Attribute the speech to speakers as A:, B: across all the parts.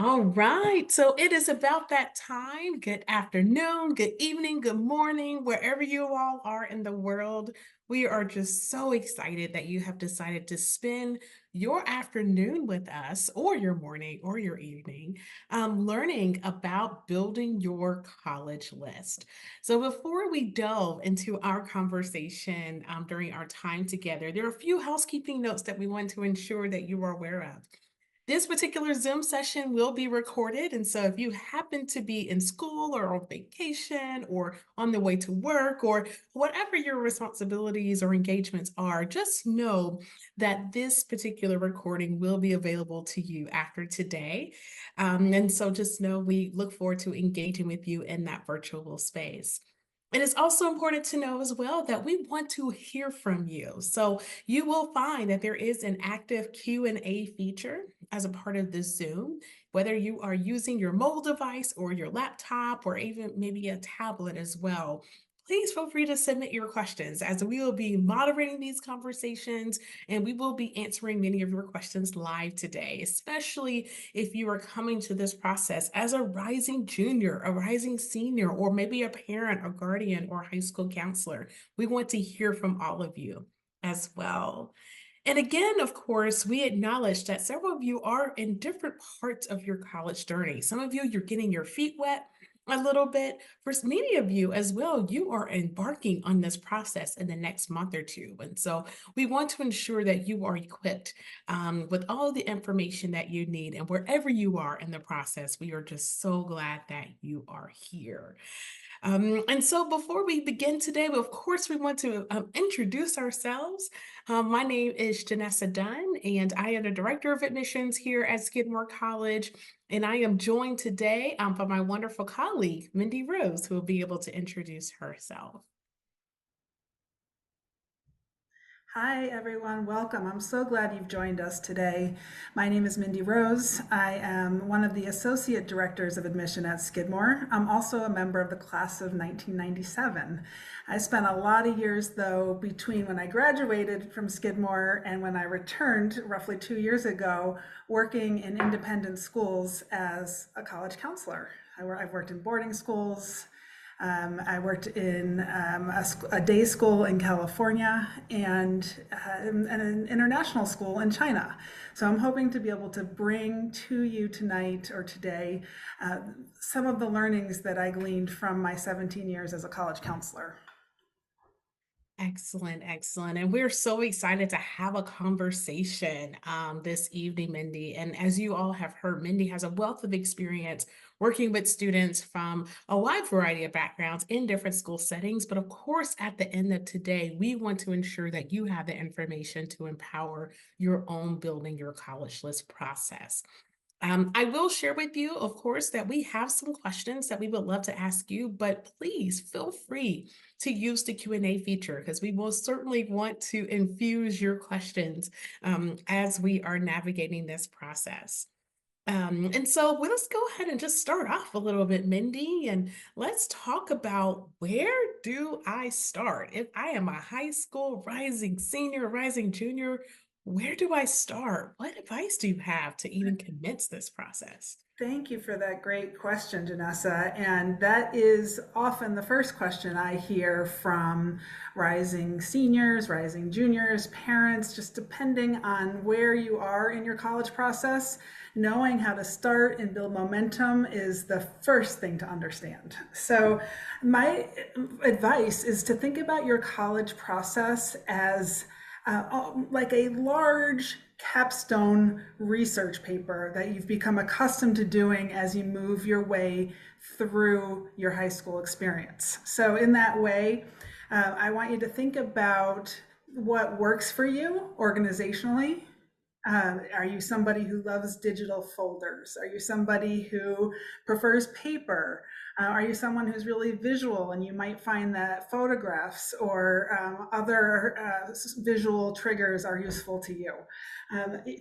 A: All right. So it is about that time. Good afternoon, good evening, good morning, wherever you all are in the world. We are just so excited that you have decided to spend your afternoon with us, or your morning, or your evening, learning about building your college list. So before we delve into our conversation during our time together, there are a few housekeeping notes that we want to ensure that you are aware of. This particular Zoom session will be recorded. And so if you happen to be in school or on vacation or on the way to work or whatever your responsibilities or engagements are, just know that this particular recording will be available to you after today. And so just know we look forward to engaging with you in that virtual space. It is also important to know as well that we want to hear from you. So you will find that there is an active Q&A feature as a part of this Zoom, whether you are using your mobile device or your laptop or even maybe a tablet as well. Please feel free to submit your questions as we will be moderating these conversations and we will be answering many of your questions live today, especially if you are coming to this process as a rising junior, a rising senior, or maybe a parent, a guardian, or high school counselor. We want to hear from all of you as well. And again, of course, we acknowledge that several of you are in different parts of your college journey. Some of you, you're getting your feet wet a little bit. For many of you as well, you are embarking on this process in the next month or two. And so we want to ensure that you are equipped with all the information that you need. And wherever you are in the process, we are just so glad that you are here. And so before we begin today, of course, we want to introduce ourselves. My name is Janessa Dunn, and I am the Director of Admissions here at Skidmore College. And I am joined today by my wonderful colleague, Mindy Rose, who will be able to introduce herself.
B: Hi, everyone. Welcome. I'm so glad you've joined us today. My name is Mindy Rose. I am one of the Associate Directors of Admission at Skidmore. I'm also a member of the class of 1997. I spent a lot of years, though, between when I graduated from Skidmore and when I returned roughly 2 years ago, working in independent schools as a college counselor. I've worked in boarding schools. I worked in a day school in California and an international school in China. So I'm hoping to be able to bring to you tonight or today some of the learnings that I gleaned from my 17 years as a college counselor.
A: Excellent, excellent. And we're so excited to have a conversation this evening, Mindy. And as you all have heard, Mindy has a wealth of experience working with students from a wide variety of backgrounds in different school settings. But of course, at the end of today, we want to ensure that you have the information to empower your own building your college list process. I will share with you, of course, that we have some questions that we would love to ask you, but please feel free to use the Q&A feature because we will certainly want to infuse your questions as we are navigating this process. And so let's go ahead and just start off a little bit, Mindy, and let's talk about where do I start? If I am a high school rising senior, rising junior, where do I start? What advice do you have to even commence this process?
B: Thank you for that great question, Janessa. And that is often the first question I hear from rising seniors, rising juniors, parents, just depending on where you are in your college process. Knowing how to start and build momentum is the first thing to understand. So, my advice is to think about your college process as like a large capstone research paper that you've become accustomed to doing as you move your way through your high school experience. So, in that way, I want you to think about what works for you organizationally. Are you somebody who loves digital folders? Are you somebody who prefers paper? Are you someone who's really visual and you might find that photographs or other visual triggers are useful to you?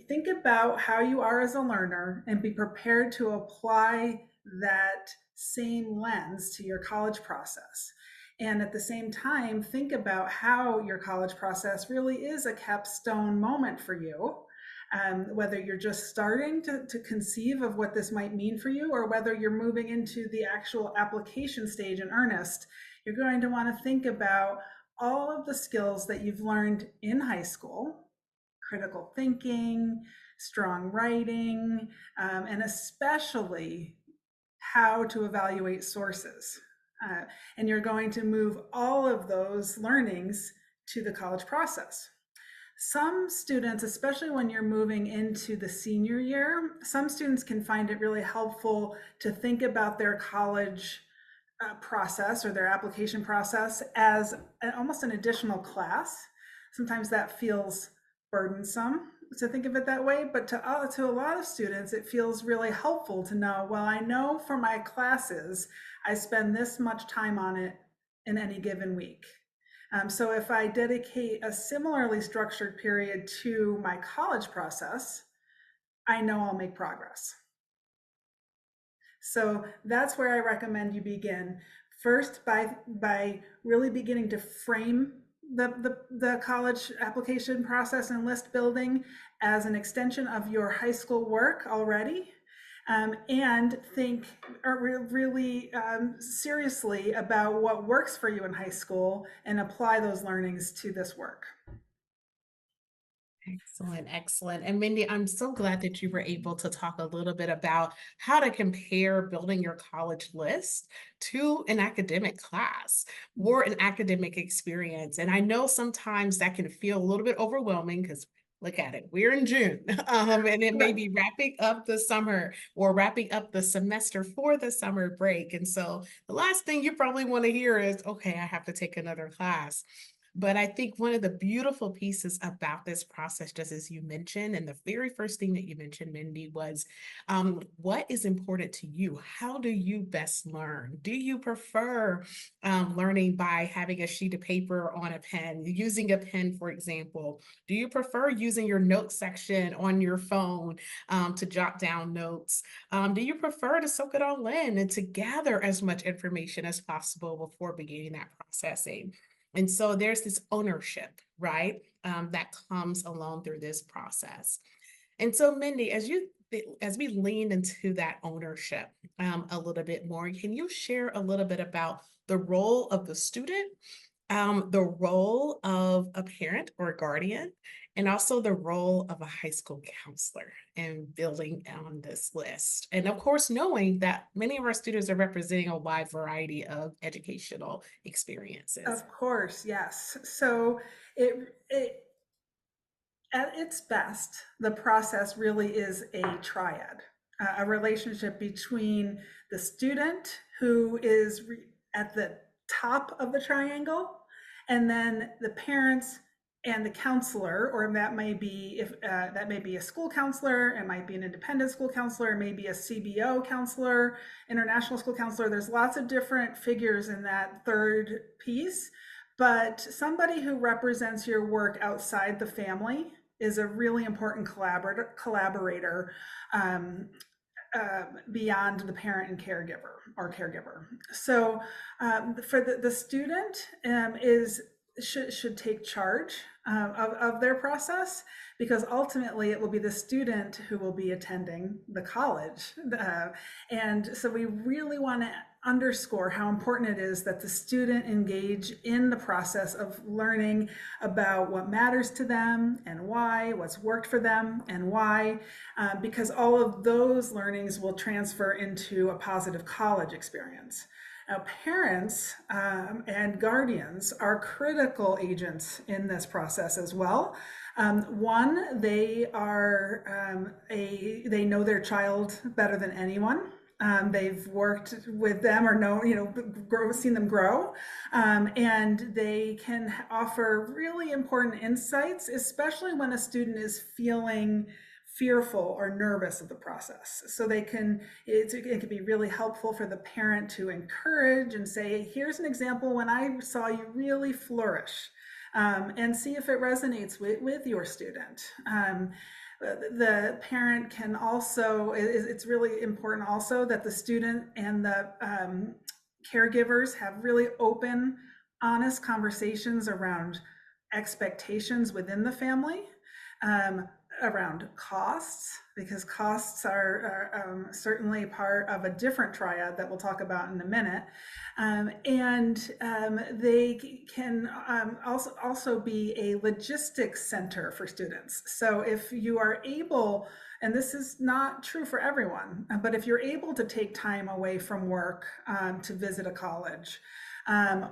B: Think about how you are as a learner and be prepared to apply that same lens to your college process. And at the same time, think about how your college process really is a capstone moment for you whether you're just starting to conceive of what this might mean for you, or whether you're moving into the actual application stage in earnest, you're going to want to think about all of the skills that you've learned in high school: critical thinking, strong writing, and especially how to evaluate sources. Uh, and you're going to move all of those learnings to the college process. Some students, especially when you're moving into the senior year, some students can find it really helpful to think about their college process or their application process as almost an additional class. Sometimes that feels burdensome to think of it that way, but to a lot of students, it feels really helpful to know, well, I know for my classes, I spend this much time on it in any given week. So if I dedicate a similarly structured period to my college process, I know I'll make progress. So that's where I recommend you begin. First, by really beginning to frame the college application process and list building as an extension of your high school work already, and think really seriously about what works for you in high school and apply those learnings to this work.
A: Excellent, excellent. And Mindy, I'm so glad that you were able to talk a little bit about how to compare building your college list to an academic class or an academic experience. And I know sometimes that can feel a little bit overwhelming because look at it, we're in June, and it may
B: Right.
A: be wrapping up the summer or wrapping up the semester for the summer break. And so the last thing you probably want to hear is, okay, I have to take another class. But I think one of the beautiful pieces about this process, just as you mentioned, and the very first thing that you mentioned, Mindy, was what is important to you? How do you best learn? Do you prefer learning by having a sheet of paper on a pen, using a pen, for example? Do you prefer using your notes section on your phone to jot down notes? Do you prefer to soak it all in and to gather as much information as possible before beginning that processing? And so there's this ownership, right, that comes along through this process. And so, Mindy, as we lean into that ownership a little bit more, can you share a little bit about the role of the student, the role of a parent or a guardian, and also the role of a high school counselor in building on this list? And of course, knowing that many of our students are representing a wide variety of educational experiences.
B: Of course, yes. So it at its best, the process really is a triad, a relationship between the student who is at the top of the triangle, and then the parents and the counselor, or that may be if that may be a school counselor, it might be an independent school counselor, maybe a CBO counselor, international school counselor. There's lots of different figures in that third piece, but somebody who represents your work outside the family is a really important collaborator beyond the parent and caregiver. So for the student is should take charge of their process, because ultimately it will be the student who will be attending the college. And so we really want to underscore how important it is that the student engage in the process of learning about what matters to them and why, what's worked for them and why, because all of those learnings will transfer into a positive college experience. Now, parents and guardians are critical agents in this process as well. One, they know their child better than anyone. They've worked with them or seen them grow, and they can offer really important insights, especially when a student is feeling fearful or nervous of the process. So it can be really helpful for the parent to encourage and say, here's an example when I saw you really flourish, and see if it resonates with your student. The parent can also, it's really important also that the student and the caregivers have really open, honest conversations around expectations within the family. Um, around costs, because costs are certainly part of a different triad that we'll talk about in a minute. And they can also be a logistics center for students. So if you are able, and this is not true for everyone, but if you're able to take time away from work to visit a college,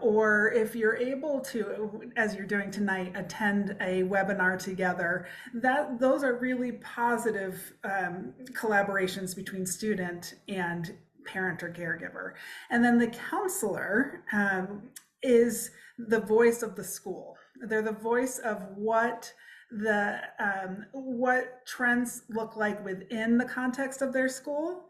B: or if you're able to, as you're doing tonight, attend a webinar together, that those are really positive collaborations between student and parent or caregiver. And then the counselor is the voice of the school. They're the voice of what trends look like within the context of their school.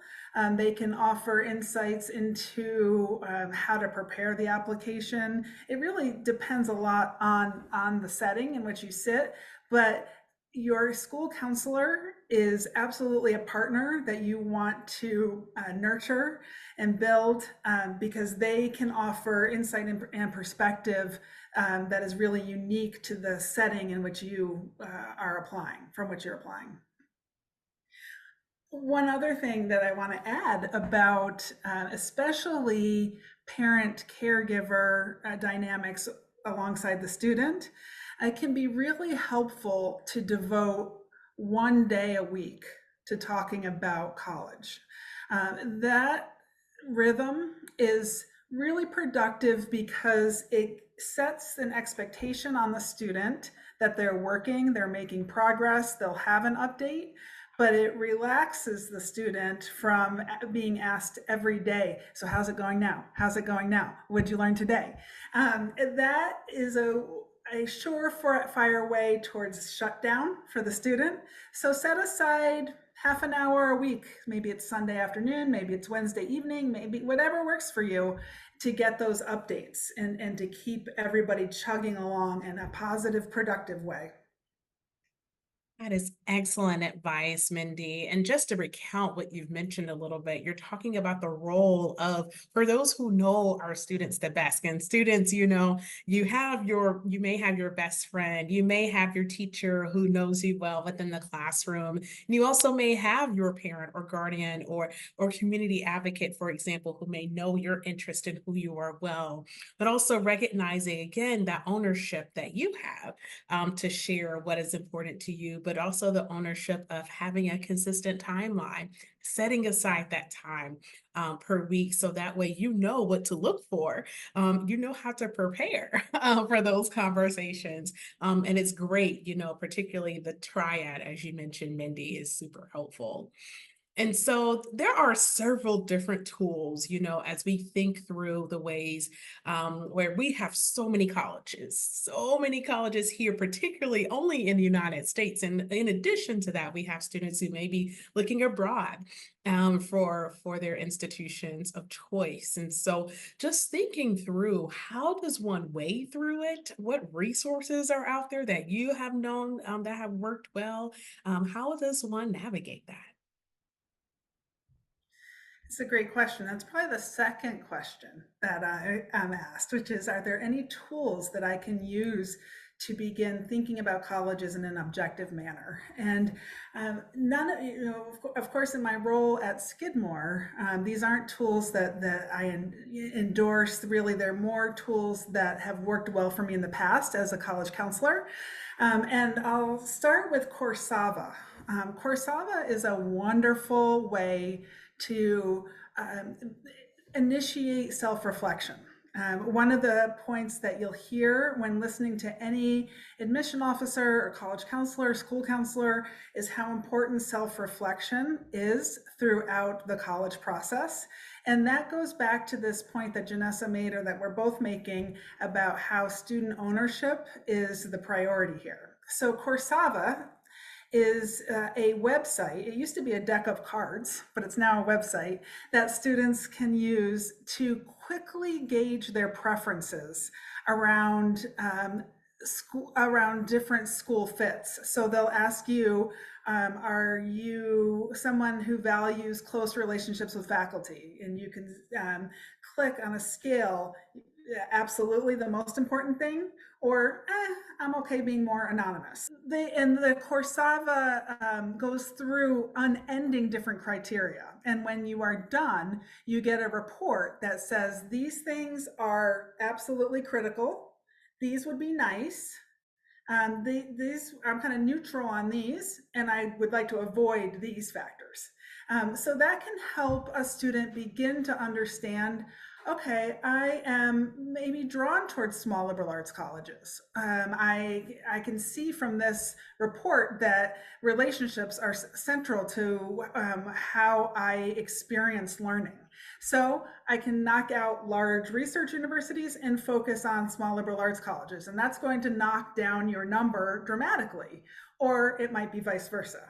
B: They can offer insights into how to prepare the application. It really depends a lot on the setting in which you sit, but your school counselor is absolutely a partner that you want to nurture and build, because they can offer insight and perspective that is really unique to the setting in which you are applying, from which you're applying. One other thing that I want to add about especially parent caregiver dynamics alongside the student, it can be really helpful to devote one day a week to talking about college. That rhythm is really productive because it sets an expectation on the student that they're working, they're making progress, they'll have an update, but it relaxes the student from being asked every day, so how's it going now? How's it going now? What'd you learn today? That is a surefire way towards shutdown for the student. So set aside half an hour a week. Maybe it's Sunday afternoon, maybe it's Wednesday evening, maybe whatever works for you, to get those updates and to keep everybody chugging along in a positive, productive way.
A: That is excellent advice, Mindy. And just to recount what you've mentioned a little bit, you're talking about the role of, for those who know our students the best, and students, you may have your best friend, you may have your teacher who knows you well within the classroom. And you also may have your parent or guardian or community advocate, for example, who may know your interest in who you are well, but also recognizing again that ownership that you have to share what is important to you, but also the ownership of having a consistent timeline, setting aside that time per week. So that way you know what to look for. You know how to prepare for those conversations. And it's great, particularly the triad, as you mentioned, Mindy, is super helpful. And so there are several different tools, as we think through the ways where we have so many colleges here, particularly only in the United States. And in addition to that, we have students who may be looking abroad for their institutions of choice. And so just thinking through, how does one wade through it? What resources are out there that you have known that have worked well? How does one navigate that?
B: It's a great question. That's probably the second question that I'm asked, which is, are there any tools that I can use to begin thinking about colleges in an objective manner? And none of, of course, in my role at Skidmore, these aren't tools that I endorse. Really, they're more tools that have worked well for me in the past as a college counselor. And I'll start with Coursava. Coursava is a wonderful way to initiate self-reflection. One of the points that you'll hear when listening to any admission officer or college counselor, school counselor, is how important self-reflection is throughout the college process. And that goes back to this point that Janessa made, or that we're both making, about how student ownership is the priority here. So Coursava is a website. It used to be a deck of cards, but it's now a website that students can use to quickly gauge their preferences around around different school fits. So they'll ask you, are you someone who values close relationships with faculty? And you can click on a scale Yeah, absolutely the most important thing, or I'm okay being more anonymous. And the Coursava goes through unending different criteria. And when you are done, you get a report that says these things are absolutely critical. These would be nice. These I'm kind of neutral on these, and I would like to avoid these factors. So that can help a student begin to understand, okay, I am maybe drawn towards small liberal arts colleges. I can see from this report that relationships are central to how I experience learning. So I can knock out large research universities and focus on small liberal arts colleges. And that's going to knock down your number dramatically, or it might be vice versa.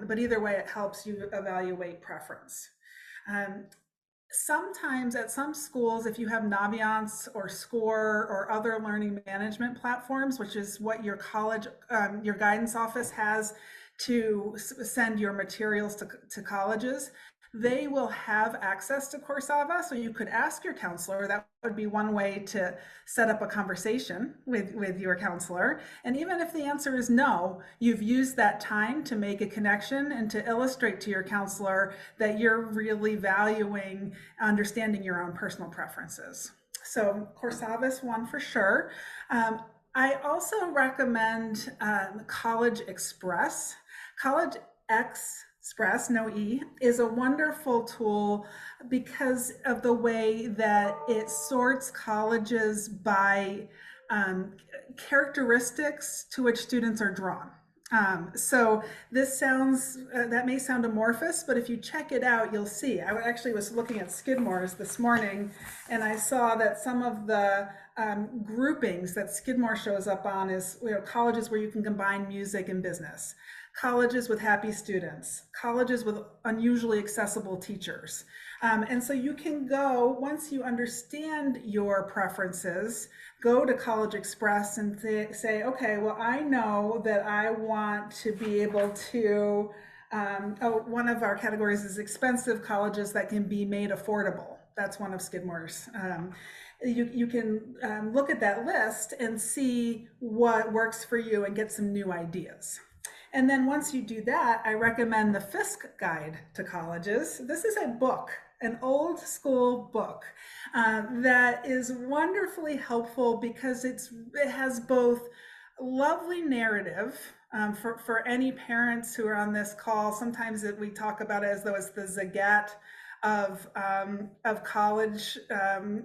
B: But either way, it helps you evaluate preference. Um, Sometimes at some schools, if you have Naviance or Score or other learning management platforms, which is what your college, your guidance office has to send your materials to colleges, they will have access to Coursava. So you could ask your counselor. That would be one way to set up a conversation with your counselor. And even if the answer is no, you've used that time to make a connection and to illustrate to your counselor that you're really valuing understanding your own personal preferences. So Coursava is one for sure. I also recommend College Express. College Express, no E, is a wonderful tool because of the way that it sorts colleges by um, characteristics to which students are drawn. So this sounds, that may sound amorphous, but if you check it out, you'll see. I actually was looking at Skidmore's this morning, and I saw that some of the groupings that Skidmore shows up on is, colleges where you can combine music and business, colleges with happy students, colleges with unusually accessible teachers. And so you can go, once you understand your preferences, go to College Express and say, okay, well, I know that I want to be able to, one of our categories is expensive colleges that can be made affordable. That's one of Skidmore's. You can look at that list and see what works for you and get some new ideas. And then once you do that, I recommend the Fisk Guide to Colleges. This is a book, an old school book that is wonderfully helpful because it has both lovely narrative for any parents who are on this call. Sometimes we talk about it as though it's the Zagat of college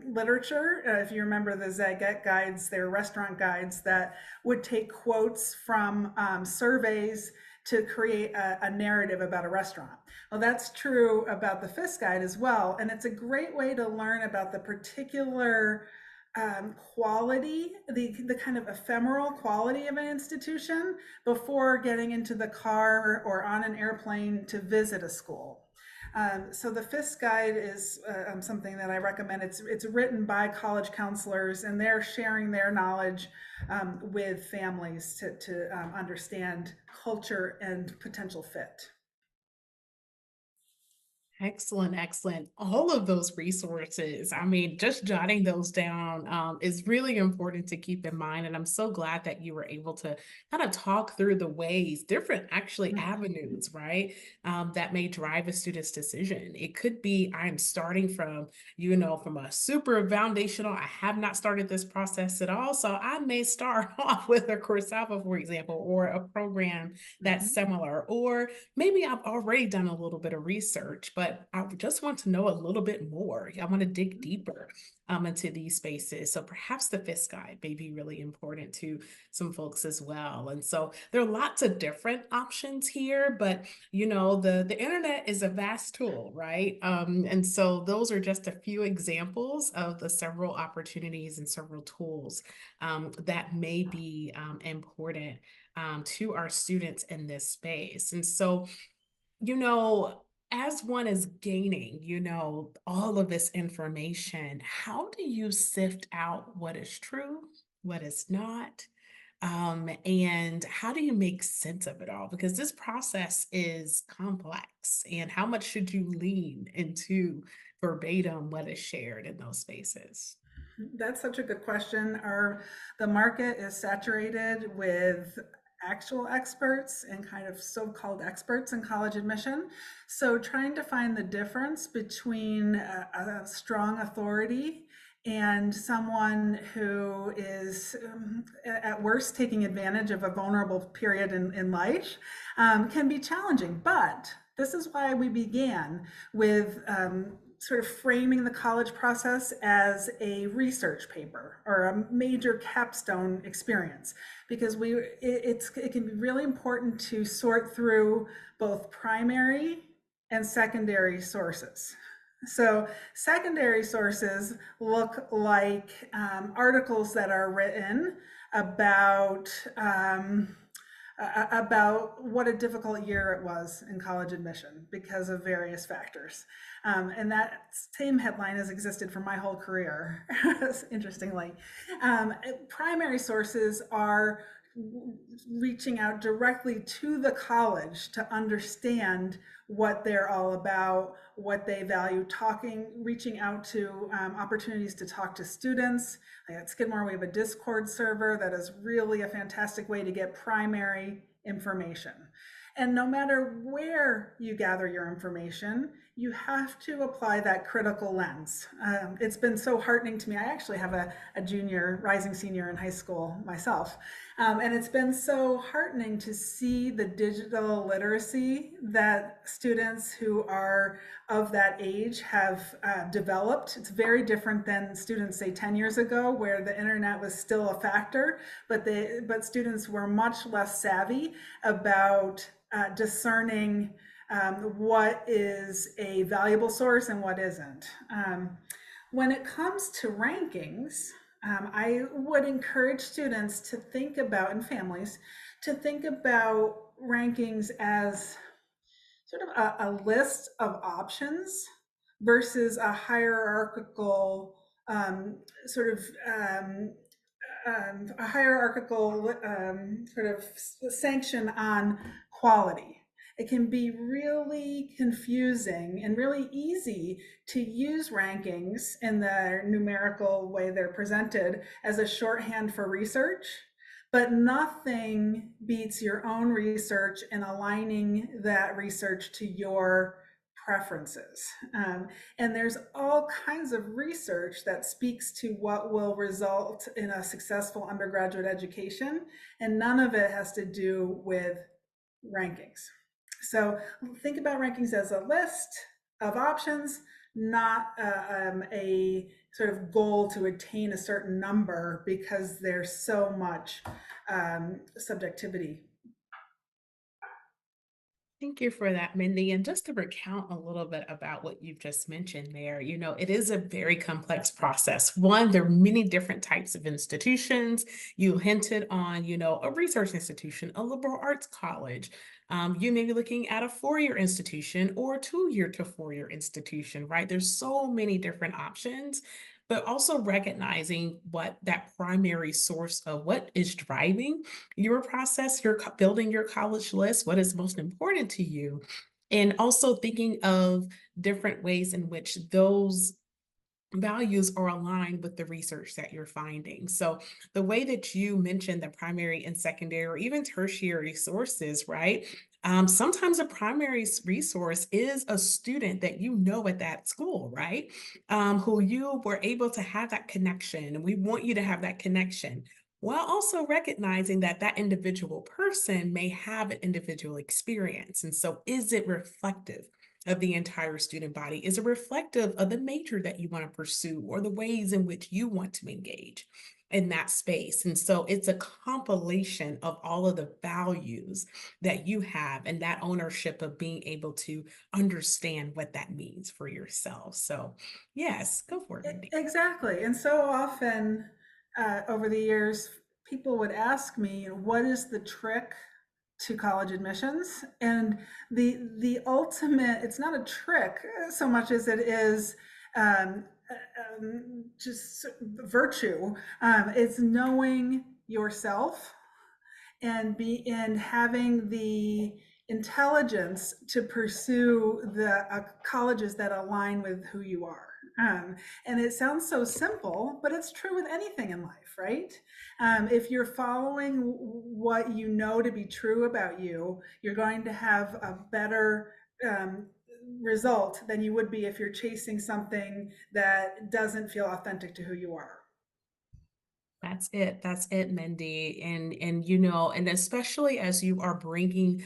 B: literature. If you remember the Zagat guides, they're restaurant guides that would take quotes from surveys to create a narrative about a restaurant. Well, that's true about the Fisk Guide as well. And it's a great way to learn about the particular quality, the kind of ephemeral quality of an institution before getting into the car or on an airplane to visit a school. So the Fisk Guide is something that I recommend. It's written by college counselors, and they're sharing their knowledge with families to understand culture and potential fit.
A: Excellent, excellent. All of those resources, I mean, just jotting those down is really important to keep in mind. And I'm so glad that you were able to kind of talk through the ways, different actually avenues, right? That may drive a student's decision. It could be I'm starting from, from a super foundational, I have not started this process at all. So I may start off with a Coursera, for example, or a program that's
B: Mhm.
A: similar, or maybe I've already done a little bit of research, but I just want to know a little bit more. I want to dig deeper into these spaces. So perhaps the Fisk Guide may be really important to some folks as well. And so there are lots of different options here, but the internet is a vast tool, right? And so those are just a few examples of the several opportunities and several tools that may be important to our students in this space. And so, you know, as one is gaining, all of this information, how do you sift out what is true, what is not? And how do you make sense of it all? Because this process is complex. And how much should you lean into verbatim what is shared in those spaces?
B: That's such a good question. The market is saturated with actual experts and kind of so-called experts in college admission. So trying to find the difference between a strong authority and someone who is at worst taking advantage of a vulnerable period in life can be challenging. But this is why we began with sort of framing the college process as a research paper or a major capstone experience, because it can be really important to sort through both primary and secondary sources. So secondary sources look like articles that are written about about what a difficult year it was in college admission because of various factors. And that same headline has existed for my whole career, interestingly. Primary sources are reaching out directly to the college to understand what they're all about, what they value, reaching out to opportunities to talk to students. Like at Skidmore, we have a Discord server that is really a fantastic way to get primary information. And no matter where you gather your information, you have to apply that critical lens. It's been so heartening to me. I actually have a junior, rising senior in high school myself. And it's been so heartening to see the digital literacy that students who are of that age have developed. It's very different than students, say, 10 years ago, where the internet was still a factor, but students were much less savvy about discerning what is a valuable source and what isn't. When it comes to rankings, I would encourage students to think about, and families, to think about rankings as sort of a list of options versus a hierarchical sort of a hierarchical sort of sanction on quality. It can be really confusing and really easy to use rankings in the numerical way they're presented as a shorthand for research, but nothing beats your own research and aligning that research to your preferences. And there's all kinds of research that speaks to what will result in a successful undergraduate education, and none of it has to do with rankings. So think about rankings as a list of options, not a sort of goal to attain a certain number, because there's so much subjectivity.
A: Thank you for that, Mindy. And just to recount a little bit about what you've just mentioned there, it is a very complex process. One, there are many different types of institutions. You hinted on, a research institution, a liberal arts college. You may be looking at a four-year institution or a two-year to four-year institution, right? There's so many different options, but also recognizing what that primary source of what is driving your process, building your college list, what is most important to you, and also thinking of different ways in which those values are aligned with the research that you're finding. So the way that you mentioned the primary and secondary or even tertiary sources, right? Sometimes a primary resource is a student that you know at that school, right? Who you were able to have that connection, and we want you to have that connection, while also recognizing that that individual person may have an individual experience. And so, is it reflective of the entire student body? Is it reflective of the major that you want to pursue or the ways in which you want to engage in that space? And so it's a compilation of all of the values that you have and that ownership of being able to understand what that means for yourself. So, yes, go for it, Mindy.
B: Exactly. And so often over the years, people would ask me, what is the trick to college admissions? And the ultimate, it's not a trick so much as it is just virtue. It's knowing yourself and having the intelligence to pursue the colleges that align with who you are. And it sounds so simple, but it's true with anything in life, right? If you're following what you know to be true about you, you're going to have a better um, result than you would be if you're chasing something that doesn't feel authentic to who you are.
A: That's it. That's it, Mindy. And and especially as you are bringing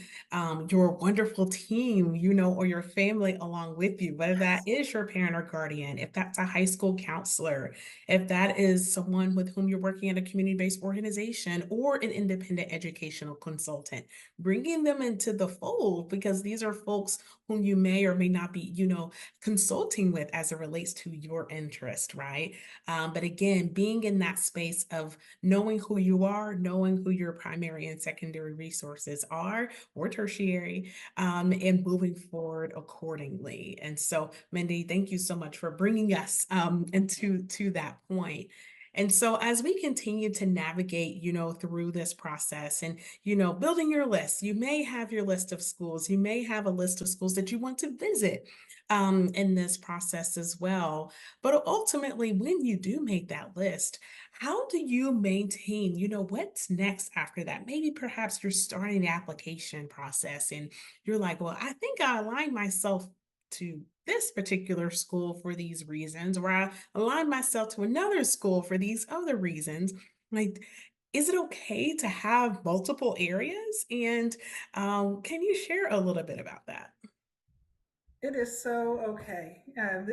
A: your wonderful team, or your family along with you, whether that is your parent or guardian, if that's a high school counselor, if that is someone with whom you're working at a community-based organization or an independent educational consultant, bringing them into the fold because these are folks whom you may or may not be, consulting with as it relates to your interest, right? But again, being in that space of knowing who you are, knowing who your primary and secondary resources are, or tertiary, and moving forward accordingly. And so, Mindy, thank you so much for bringing us into to that point. And so, as we continue to navigate, through this process and, building your list, you may have your list of schools, you may have a list of schools that you want to visit in this process as well. But ultimately, when you do make that list, how do you maintain, what's next after that? Maybe perhaps you're starting the application process and you're like, well, I think I align myself to this particular school for these reasons, or I align myself to another school for these other reasons. Like, is it okay to have multiple areas? And can you share a little bit about that?
B: It is so okay.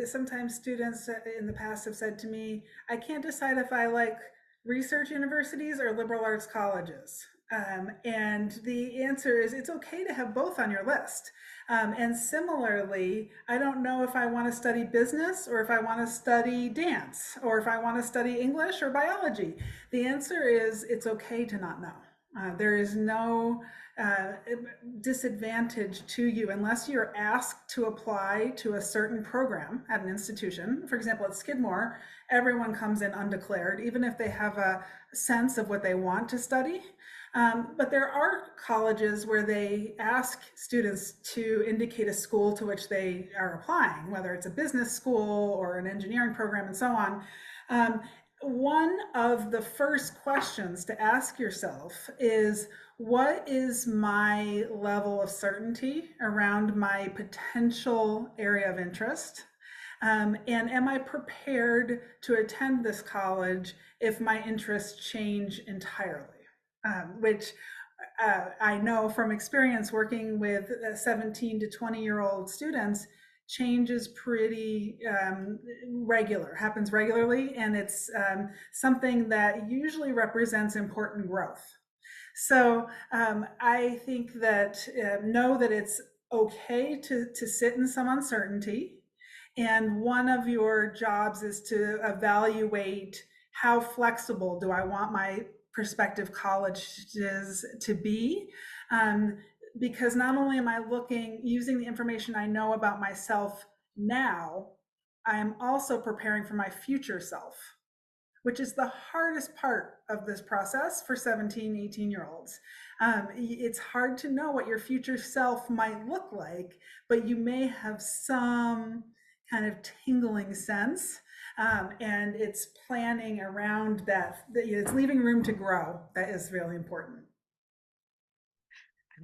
B: Sometimes students in the past have said to me, I can't decide if I like research universities or liberal arts colleges. And the answer is it's okay to have both on your list. And similarly, I don't know if I want to study business or if I want to study dance or if I want to study English or biology. The answer is it's okay to not know. There is no uh, disadvantage to you unless you're asked to apply to a certain program at an institution. For example, at Skidmore, everyone comes in undeclared, even if they have a sense of what they want to study. But there are colleges where they ask students to indicate a school to which they are applying, whether it's a business school or an engineering program and so on. Um, One of the first questions to ask yourself is, what is my level of certainty around my potential area of interest? And am I prepared to attend this college if my interests change entirely? Which I know from experience working with 17 to 20-year-old students, change is pretty regular, happens regularly, and it's something that usually represents important growth. So I think that know that it's okay to sit in some uncertainty. And one of your jobs is to evaluate how flexible do I want my prospective colleges to be. Um, because not only am I using the information I know about myself now, I am also preparing for my future self, which is the hardest part of this process for 17, 18-year-olds. It's hard to know what your future self might look like, but you may have some kind of tingling sense. And it's planning around that. It's leaving room to grow. That is really important.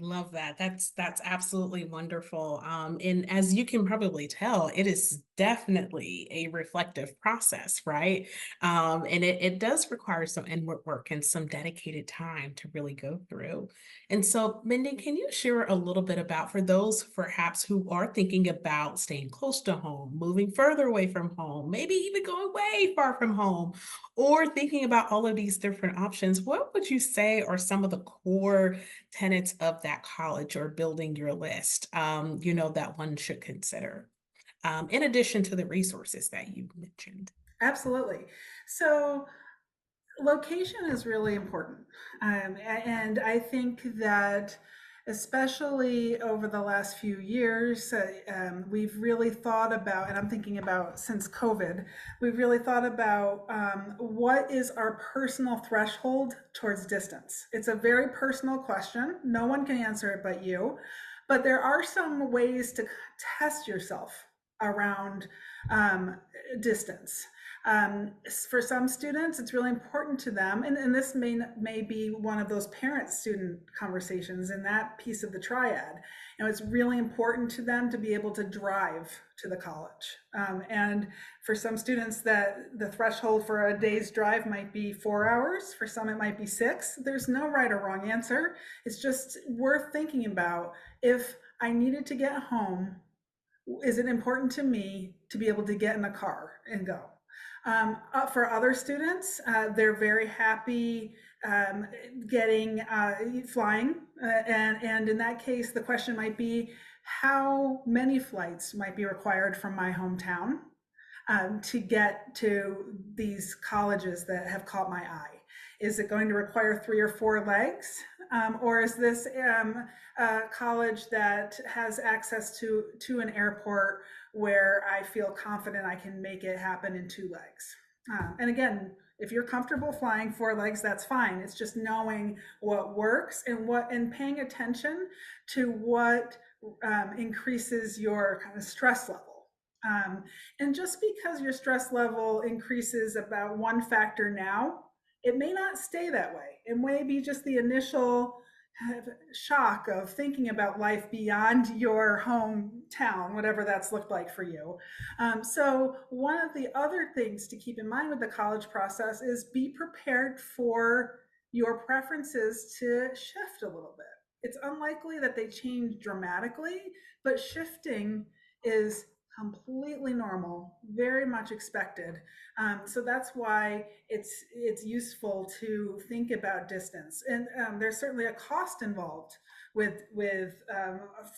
A: I love that. That's absolutely wonderful. And as you can probably tell, it is definitely a reflective process, right? And it does require some inward work and some dedicated time to really go through. And so, Mindy, can you share a little bit about for those perhaps who are thinking about staying close to home, moving further away from home, maybe even going way far from home, or thinking about all of these different options, what would you say are some of the core tenets of that college or building your list, that one should consider, in addition to the resources that you mentioned?
B: Absolutely. So location is really important. And I think that especially over the last few years, we've really thought about, and I'm thinking about since COVID, we've really thought about what is our personal threshold towards distance. It's a very personal question. No one can answer it but you. But there are some ways to test yourself around um, distance. For some students, it's really important to them, and this may be one of those parent-student conversations in that piece of the triad. You know, it's really important to them to be able to drive to the college. And for some students, that the threshold for a day's drive might be 4 hours. For some, it might be 6. There's no right or wrong answer. It's just worth thinking about. If I needed to get home, is it important to me to be able to get in a car and go? For other students, they're very happy getting flying, and in that case, the question might be, how many flights might be required from my hometown to get to these colleges that have caught my eye? Is it going to require 3 or 4 legs? Or is this a college that has access to an airport where I feel confident I can make it happen in 2 legs? And again, if you're comfortable flying 4 legs, that's fine. It's just knowing what works and paying attention to what increases your kind of stress level. And just because your stress level increases about one factor now, it may not stay that way. It may be just the initial kind of shock of thinking about life beyond your hometown, whatever that's looked like for you. So, one of the other things to keep in mind with the college process is be prepared for your preferences to shift a little bit. It's unlikely that they change dramatically, but shifting is completely normal, very much expected. So that's why it's useful to think about distance, and there's certainly a cost involved with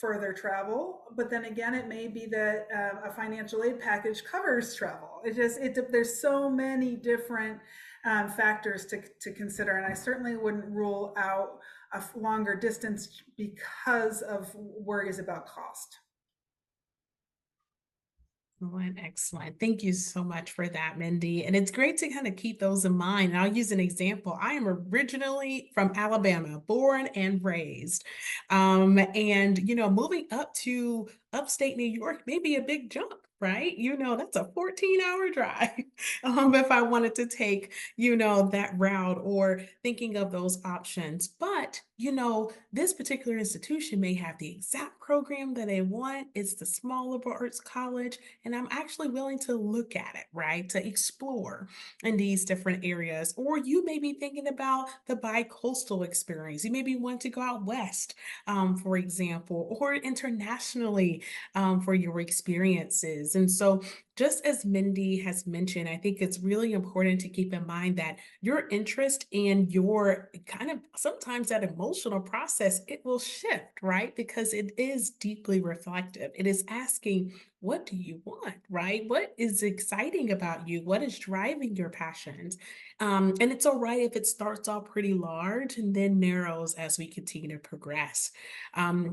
B: further travel. But then again, it may be that a financial aid package covers travel. There's so many different factors to consider, and I certainly wouldn't rule out a longer distance because of worries about cost.
A: Excellent, excellent. Thank you so much for that, Mindy. And it's great to kind of keep those in mind. And I'll use an example. I am originally from Alabama, born and raised. And, moving up to upstate New York may be a big jump. Right? That's a 14-hour drive. If I wanted to take, that route or thinking of those options. But, this particular institution may have the exact program that they want. It's the smaller arts college, and I'm actually willing to look at it, right? To explore in these different areas. Or you may be thinking about the bi-coastal experience. You maybe want to go out west, for example, or internationally for your experiences. And so, just as Mindy has mentioned, I think it's really important to keep in mind that your interest and your kind of sometimes that emotional process, it will shift, right? Because it is deeply reflective. It is asking, what do you want, right? What is exciting about you? What is driving your passions? And it's all right if it starts off pretty large and then narrows as we continue to progress.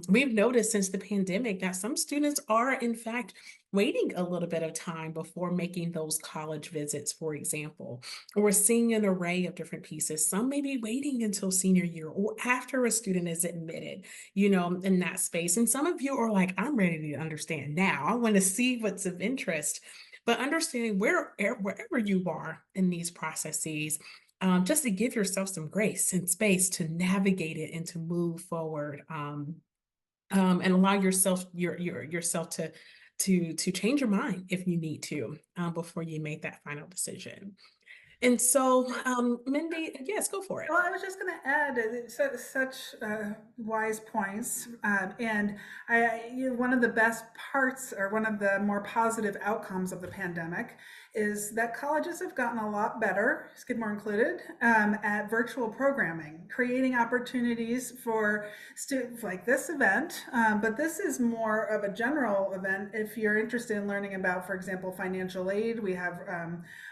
A: We've noticed since the pandemic that some students are, in fact, waiting a little bit of time before making those college visits, for example. We're seeing an array of different pieces. Some may be waiting until senior year or after a student is admitted, in that space. And some of you are like, I'm ready to understand now. I want to see what's of interest. But understanding wherever you are in these processes, just to give yourself some grace and space to navigate it and to move forward, and allow yourself to change your mind if you need to, before you make that final decision. And so, Mindy, yes, go for it.
B: Well, I was just going to add such wise points, and one of the best parts, or one of the more positive outcomes of the pandemic, is that colleges have gotten a lot better, Skidmore included, at virtual programming, creating opportunities for students like this event. But this is more of a general event. If you're interested in learning about, for example, financial aid, we have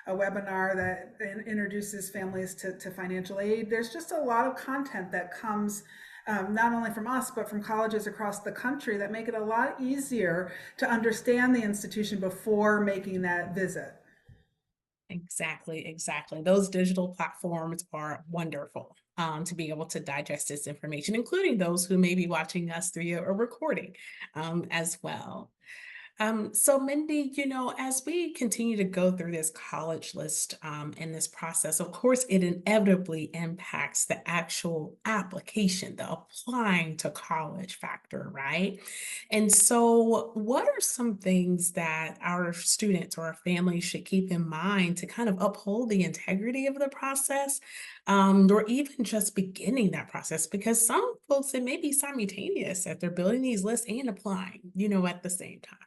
B: a webinar that introduces families to financial aid. There's just a lot of content that comes not only from us, but from colleges across the country that make it a lot easier to understand the institution before making that visit.
A: Exactly, exactly. Those digital platforms are wonderful, to be able to digest this information, including those who may be watching us through a recording, as well. So Mindy, as we continue to go through this college list in this process, of course, it inevitably impacts the actual application, the applying to college factor, right? And so, what are some things that our students or our families should keep in mind to kind of uphold the integrity of the process, or even just beginning that process? Because some folks, it may be simultaneous that they're building these lists and applying, at the same time.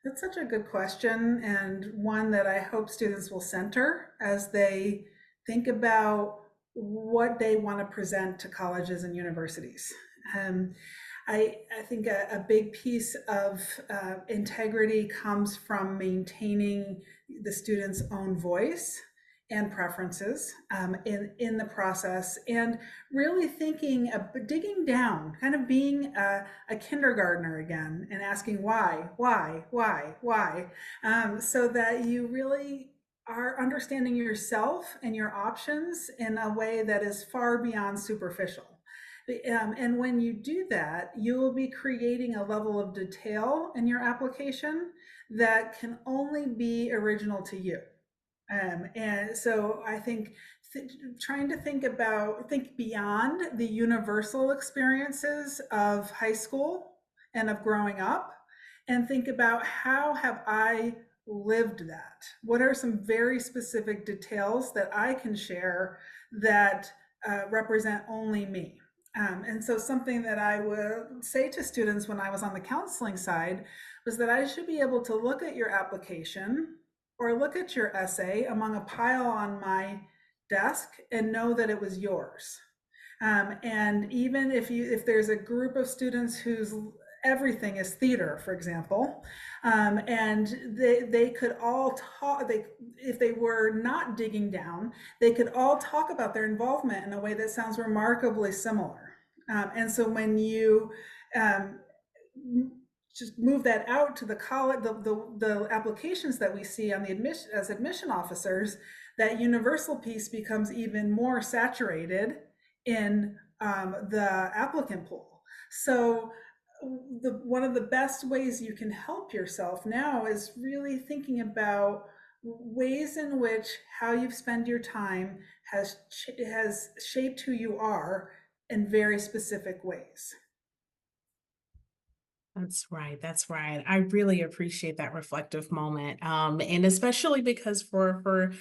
B: That's such a good question, and one that I hope students will center as they think about what they want to present to colleges and universities. Um, I think a big piece of integrity comes from maintaining the student's own voice and preferences in the process, and really thinking, digging down, kind of being a kindergartner again and asking why, so that you really are understanding yourself and your options in a way that is far beyond superficial. And when you do that, you will be creating a level of detail in your application that can only be original to you. And so I think trying to think beyond the universal experiences of high school and of growing up, and think about how have I lived that? What are some very specific details that I can share that represent only me? And so something that I would say to students when I was on the counseling side was that I should be able to look at your application or look at your essay among a pile on my desk and know that it was yours. And even if there's a group of students whose everything is theater, for example, and they could all talk, if they were not digging down, they could all talk about their involvement in a way that sounds remarkably similar. And so when you um, just move that out to the college, the applications that we see on the admission as admission officers, that universal piece becomes even more saturated in the applicant pool. So one of the best ways you can help yourself now is really thinking about ways in which how you spend your time has shaped who you are in very specific ways.
A: That's right. That's right. I really appreciate that reflective moment, and especially because for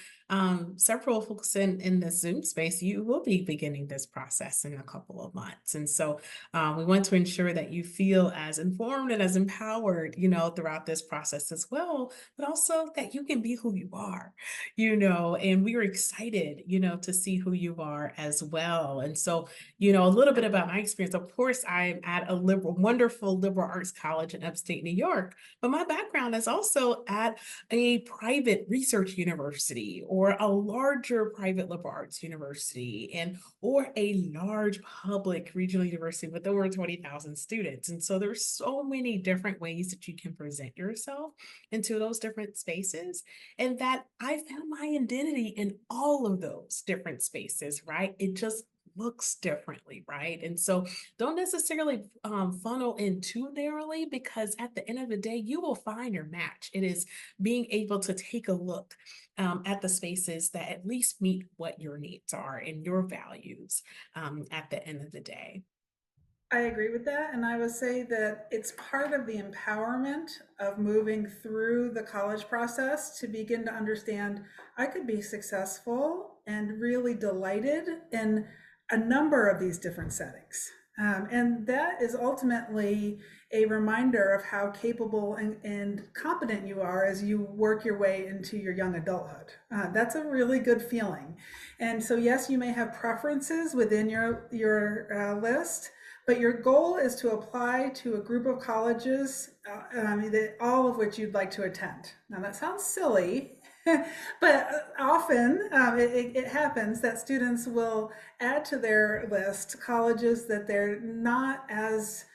A: several folks in the Zoom space, you will be beginning this process in a couple of months, and so we want to ensure that you feel as informed and as empowered, throughout this process as well, but also that you can be who you are, and we are excited, to see who you are as well, and so a little bit about my experience. Of course, I'm at a wonderful liberal arts college in upstate New York, but my background is also at a private research university or a larger private liberal arts university or a large public regional university with over 20,000 students. And so there's so many different ways that you can present yourself into those different spaces. And that I found my identity in all of those different spaces, right? It just looks differently, right? And so don't necessarily funnel in too narrowly, because at the end of the day, you will find your match. It is being able to take a look at the spaces that at least meet what your needs are and your values at the end of the day.
B: I agree with that. And I would say that it's part of the empowerment of moving through the college process to begin to understand I could be successful and really delighted in a number of these different settings. And that is ultimately a reminder of how capable and competent you are as you work your way into your young adulthood. That's a really good feeling. And so, yes, you may have preferences within your list, but your goal is to apply to a group of colleges, all of which you'd like to attend. Now, that sounds silly, but often it happens that students will add to their list colleges that they're not as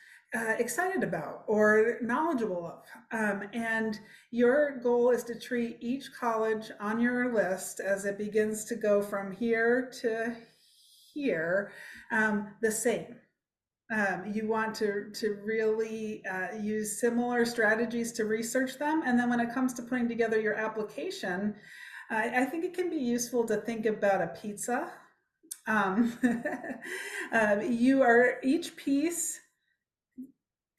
B: excited about or knowledgeable of. And your goal is to treat each college on your list as it begins to go from here to here the same. You want to really use similar strategies to research them. And then when it comes to putting together your application, I think it can be useful to think about a pizza. Um, you are each piece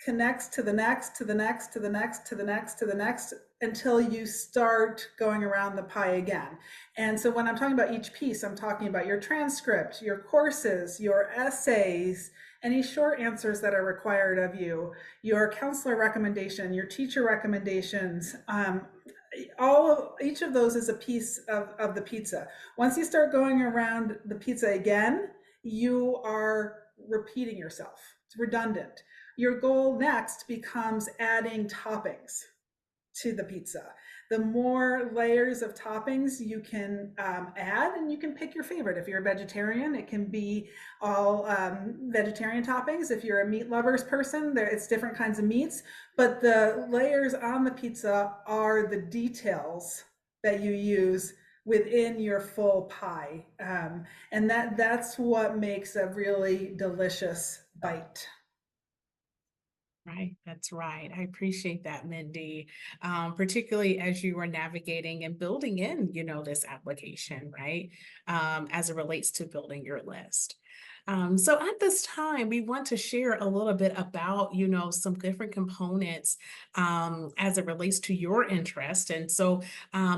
B: connects to the next, to the next, to the next, to the next, to the next, until you start going around the pie again. And so when I'm talking about each piece, I'm talking about your transcript, your courses, your essays, any short answers that are required of you, your counselor recommendation, your teacher recommendations. All of each of those is a piece of the pizza. Once you start going around the pizza again, you are repeating yourself. It's redundant. Your goal next becomes adding toppings to the pizza. The more layers of toppings you can add, and you can pick your favorite. If you're a vegetarian, it can be all vegetarian toppings. If you're a meat lovers person, it's different kinds of meats. But the layers on the pizza are the details that you use within your full pie, and that's what makes a really delicious bite.
A: Right, that's right. I appreciate that, Mindy, particularly as you are navigating and building in, this application, right? As it relates to building your list. So at this time, we want to share a little bit about, some different components as it relates to your interest. And so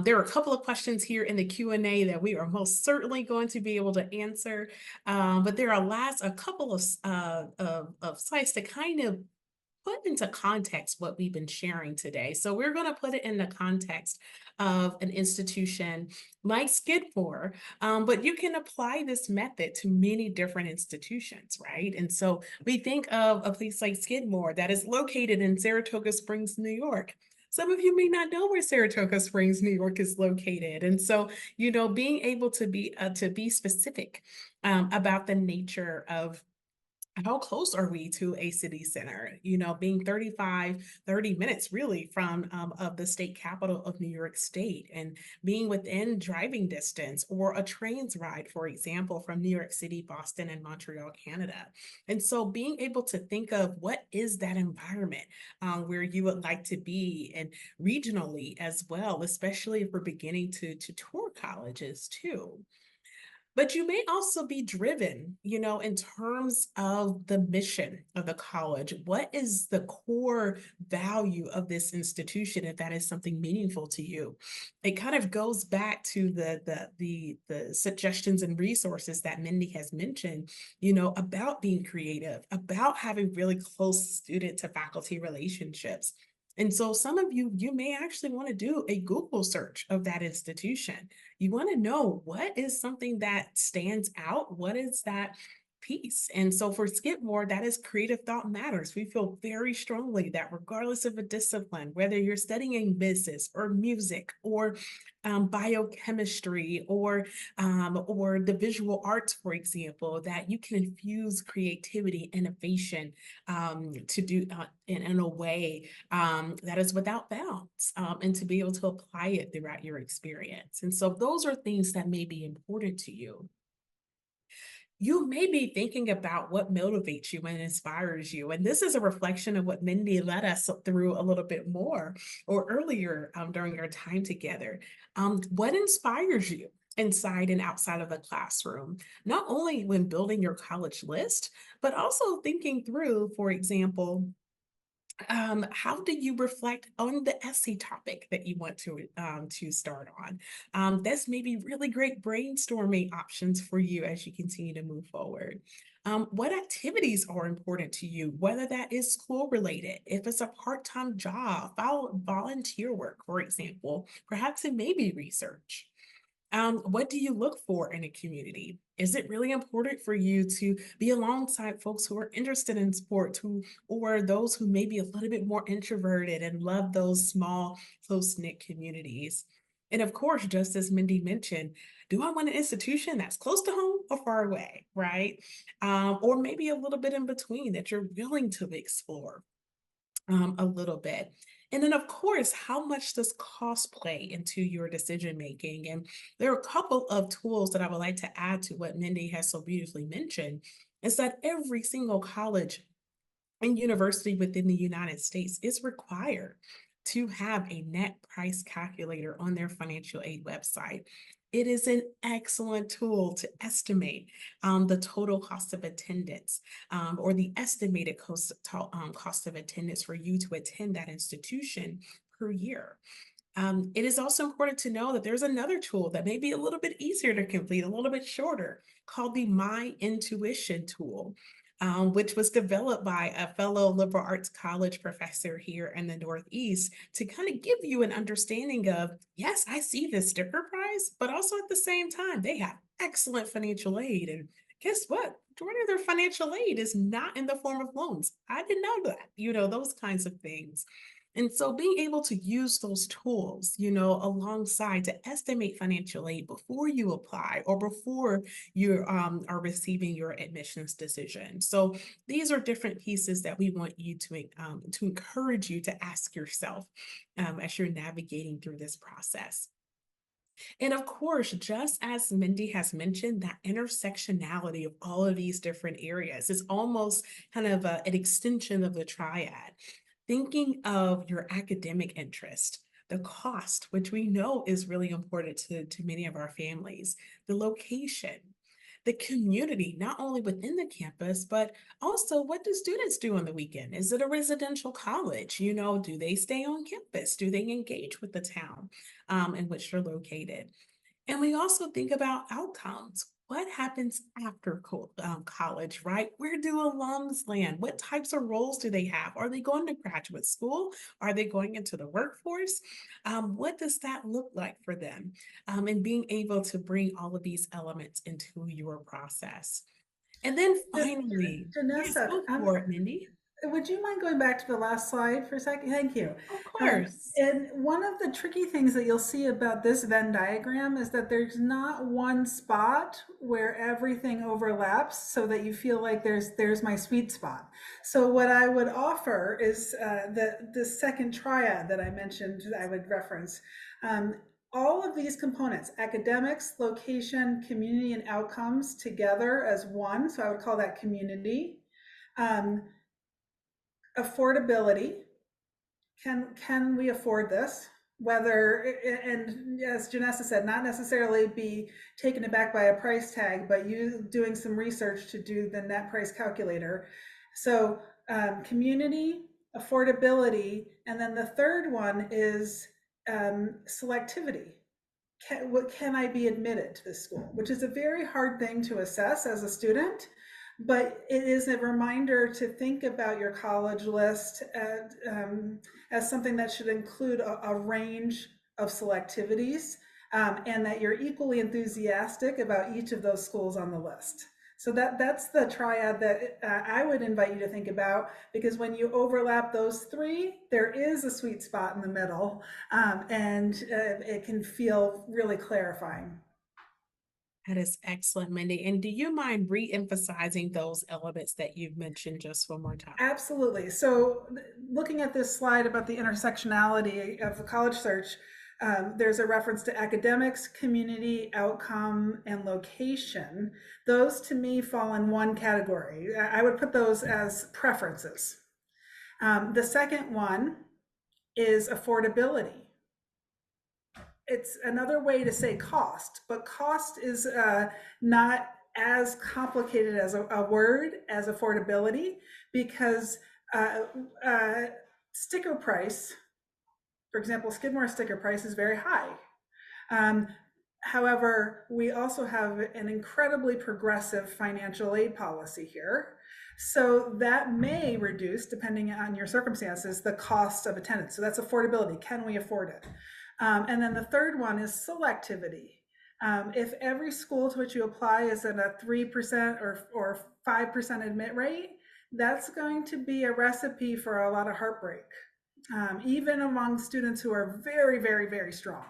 A: there are a couple of questions here in the Q&A that we are most certainly going to be able to answer. But there are a couple of sites that kind of put into context what we've been sharing today. So we're going to put it in the context of an institution like Skidmore, but you can apply this method to many different institutions, right? And so we think of a place like Skidmore that is located in Saratoga Springs, New York. Some of you may not know where Saratoga Springs, New York is located. And so, being able to be specific about the nature of how close are we to a city center? Being 30 minutes really from of the state capital of New York State, and being within driving distance or a train's ride, for example, from New York City, Boston, and Montreal, Canada. And so being able to think of what is that environment where you would like to be, and regionally as well, especially if we're beginning to tour colleges too. But you may also be driven, in terms of the mission of the college. What is the core value of this institution, if that is something meaningful to you? It kind of goes back to the suggestions and resources that Mindy has mentioned, about being creative, about having really close student to faculty relationships. And so some of you may actually want to do a Google search of that institution. You want to know what is something that stands out? What is that piece? And so for Skidmore, that is creative thought matters. We feel very strongly that regardless of a discipline, whether you're studying business or music or biochemistry or the visual arts, for example, that you can infuse creativity, innovation to do in a way that is without bounds, and to be able to apply it throughout your experience. And so those are things that may be important to you. You may be thinking about what motivates you and inspires you. And this is a reflection of what Mindy led us through a little bit more or earlier during our time together. What inspires you inside and outside of the classroom, not only when building your college list, but also thinking through, for example, how do you reflect on the essay topic that you want to start on? That's maybe really great brainstorming options for you as you continue to move forward. What activities are important to you, whether that is school related, if it's a part-time job, volunteer work, for example, perhaps it may be research. What do you look for in a community? Is it really important for you to be alongside folks who are interested in sports, or those who may be a little bit more introverted and love those small, close-knit communities? And of course, just as Mindy mentioned, do I want an institution that's close to home or far away, right? Or maybe a little bit in between that you're willing to explore a little bit. And then, of course, how much does cost play into your decision making? And there are a couple of tools that I would like to add to what Mindy has so beautifully mentioned. is that every single college and university within the United States is required to have a net price calculator on their financial aid website. It is an excellent tool to estimate the total cost of attendance or the estimated cost of attendance for you to attend that institution per year. It is also important to know that there's another tool that may be a little bit easier to complete, a little bit shorter, called the My Intuition tool, which was developed by a fellow liberal arts college professor here in the Northeast to kind of give you an understanding of, yes, I see this sticker price, but also at the same time, they have excellent financial aid. And guess what? Majority of their financial aid is not in the form of loans. I didn't know that, those kinds of things. And so being able to use those tools, alongside to estimate financial aid before you apply or before you are receiving your admissions decision. So these are different pieces that we want you to encourage you to ask yourself as you're navigating through this process. And of course, just as Mindy has mentioned, that intersectionality of all of these different areas is almost kind of an extension of the triad. Thinking of your academic interest, the cost, which we know is really important to many of our families, the location, the community, not only within the campus, but also what do students do on the weekend? Is it a residential college? Do they stay on campus? Do they engage with the town in which they're located? And we also think about outcomes. What happens after college, right? Where do alums land? What types of roles do they have? Are they going to graduate school? Are they going into the workforce? What does that look like for them? And being able to bring all of these elements into your process. And then finally, yes,
B: Janessa,
A: go for it, Mindy.
B: would you mind going back to the last slide for a second? Thank you.
A: Of course.
B: And one of the tricky things that you'll see about this Venn diagram is that there's not one spot where everything overlaps so that you feel like there's my sweet spot. So what I would offer is the second triad that I mentioned that I would reference. All of these components, academics, location, community, and outcomes together as one. So I would call that community. Um, Affordability. Can we afford this? Whether, and as Janessa said, not necessarily be taken aback by a price tag, but you doing some research to do the net price calculator. So community, affordability, and then the third one is selectivity. Can I be admitted to this school? Which is a very hard thing to assess as a student, but it is a reminder to think about your college list as something that should include a range of selectivities, and that you're equally enthusiastic about each of those schools on the list. So that's the triad that I would invite you to think about, because when you overlap those three, there is a sweet spot in the middle, and it can feel really clarifying.
A: That is excellent, Mindy. And do you mind re-emphasizing those elements that you've mentioned just one more time?
B: Absolutely. So, looking at this slide about the intersectionality of the college search, there's a reference to academics, community, outcome, and location. Those to me fall in one category. I would put those as preferences. The second one is affordability. It's another way to say cost, but cost is not as complicated as a word as affordability, because uh, uh, sticker price, for example, Skidmore sticker price is very high. Um, However, we also have an incredibly progressive financial aid policy here. So that may reduce, depending on your circumstances, the cost of attendance. So that's affordability. Can we afford it? And then the third one is selectivity. If every school to which you apply is at a 3% or 5% admit rate, that's going to be a recipe for a lot of heartbreak, even among students who are very, very, very strong.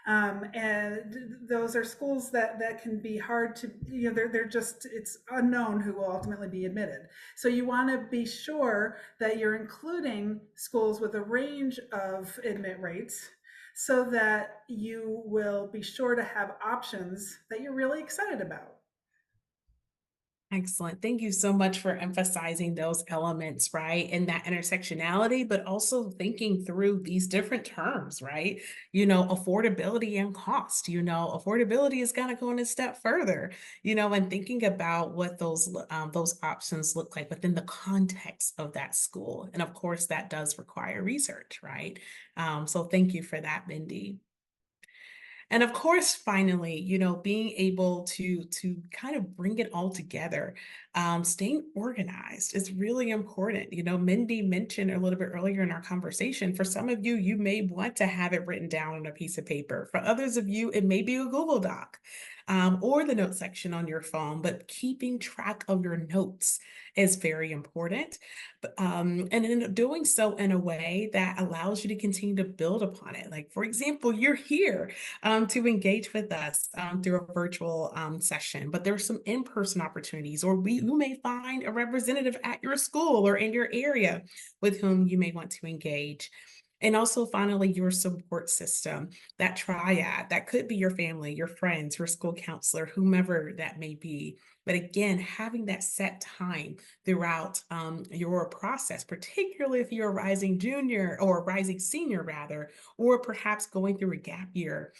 B: And those are schools that can be hard to, they're just, it's unknown who will ultimately be admitted. So you want to be sure that you're including schools with a range of admit rates, so that you will be sure to have options that you're really excited about.
A: Excellent. Thank you so much for emphasizing those elements, right? And that intersectionality, but also thinking through these different terms, right? Affordability and cost. Affordability is kind of going a step further, and thinking about what those options look like within the context of that school. And of course, that does require research, right? So thank you for that, Mindy. And of course, finally, being able to kind of bring it all together, staying organized is really important. Mindy mentioned a little bit earlier in our conversation, for some of you, you may want to have it written down on a piece of paper. For others of you, it may be a Google Doc, or the note section on your phone, but keeping track of your notes is very important. And in doing so in a way that allows you to continue to build upon it. Like, for example, you're here to engage with us through a virtual session. But there are some in-person opportunities, or you may find a representative at your school or in your area with whom you may want to engage. And also, finally, your support system, that triad, that could be your family, your friends, your school counselor, whomever that may be. But again, having that set time throughout your process, particularly if you're a rising junior or a rising senior, rather, or perhaps going through a gap year,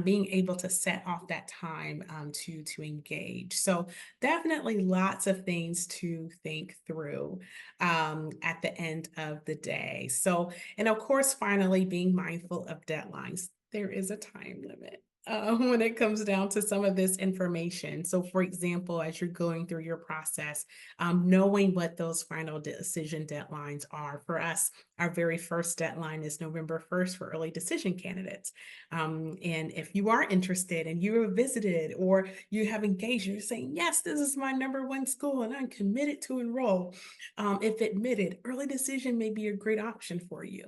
A: being able to set off that time to engage. So definitely lots of things to think through at the end of the day. So, and of course, finally, being mindful of deadlines. There is a time limit. When it comes down to some of this information. So, for example, as you're going through your process, knowing what those final decision deadlines are. For us, our very first deadline is November 1st for early decision candidates. And if you are interested and you have visited or you have engaged, you're saying, yes, this is my number one school and I'm committed to enroll. If admitted, early decision may be a great option for you.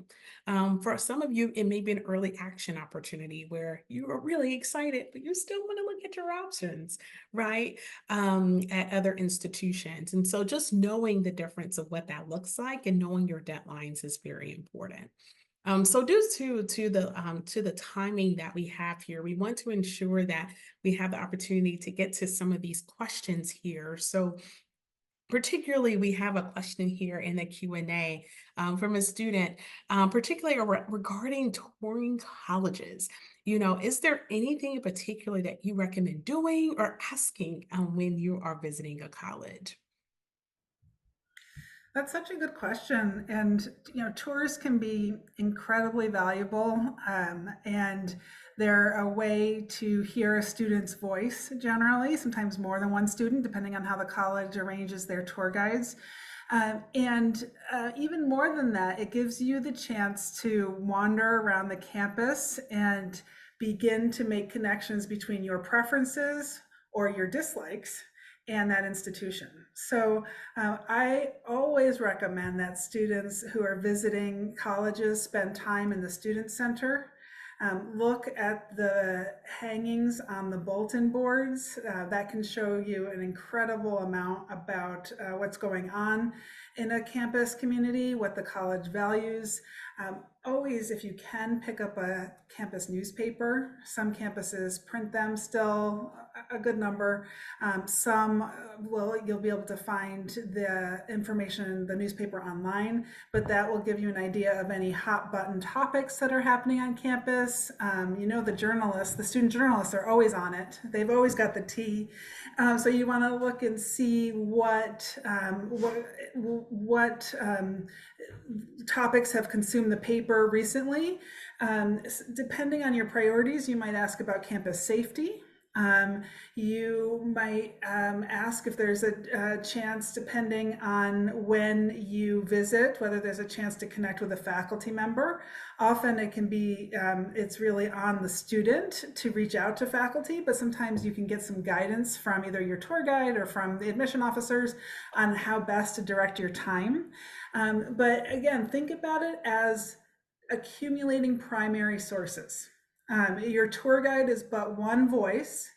A: For some of you, it may be an early action opportunity where you are really excited, but you still want to look at your options, right? At other institutions. And so just knowing the difference of what that looks like and knowing your deadlines is very important. So due to the timing that we have here, we want to ensure that we have the opportunity to get to some of these questions here. So particularly, we have a question here in the Q&A from a student, particularly regarding touring colleges. Is there anything in particular that you recommend doing or asking when you are visiting a college?
B: That's such a good question. And, tours can be incredibly valuable. And they're a way to hear a student's voice generally, sometimes more than one student, depending on how the college arranges their tour guides. And even more than that, it gives you the chance to wander around the campus and begin to make connections between your preferences or your dislikes and that institution. So I always recommend that students who are visiting colleges spend time in the student center. Look at the hangings on the bulletin boards. That can show you an incredible amount about what's going on in a campus community, what the college values. Always, if you can, pick up a campus newspaper. Some campuses print them still, a good number. Some you'll be able to find the information in the newspaper online, but that will give you an idea of any hot button topics that are happening on campus. The student journalists are always on it. They've always got the tea. So you want to look and see what topics have consumed the paper recently. Depending on your priorities, you might ask about campus safety. You might ask if there's a chance, depending on when you visit, whether there's a chance to connect with a faculty member. Often it can be, it's really on the student to reach out to faculty, but sometimes you can get some guidance from either your tour guide or from the admission officers on how best to direct your time. But again, think about it as accumulating primary sources. Your tour guide is but one voice.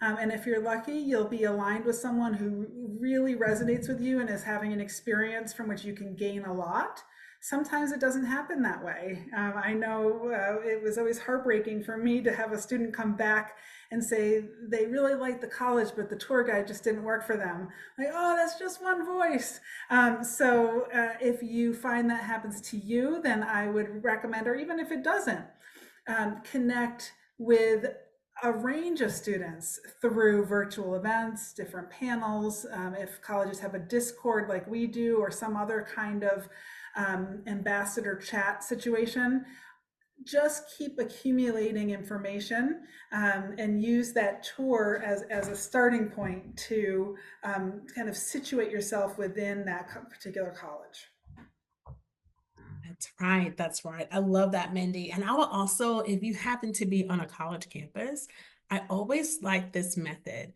B: And if you're lucky, you'll be aligned with someone who really resonates with you and is having an experience from which you can gain a lot. Sometimes it doesn't happen that way. I know it was always heartbreaking for me to have a student come back and say they really liked the college, but the tour guide just didn't work for them. Like, oh, that's just one voice. If you find that happens to you, then I would recommend, or even if it doesn't, connect with a range of students through virtual events, different panels. If colleges have a Discord like we do, or some other kind of ambassador chat situation, just keep accumulating information and use that tour as a starting point to kind of situate yourself within that particular college.
A: That's right. That's right. I love that, Mindy. And I will also, if you happen to be on a college campus, I always like this method.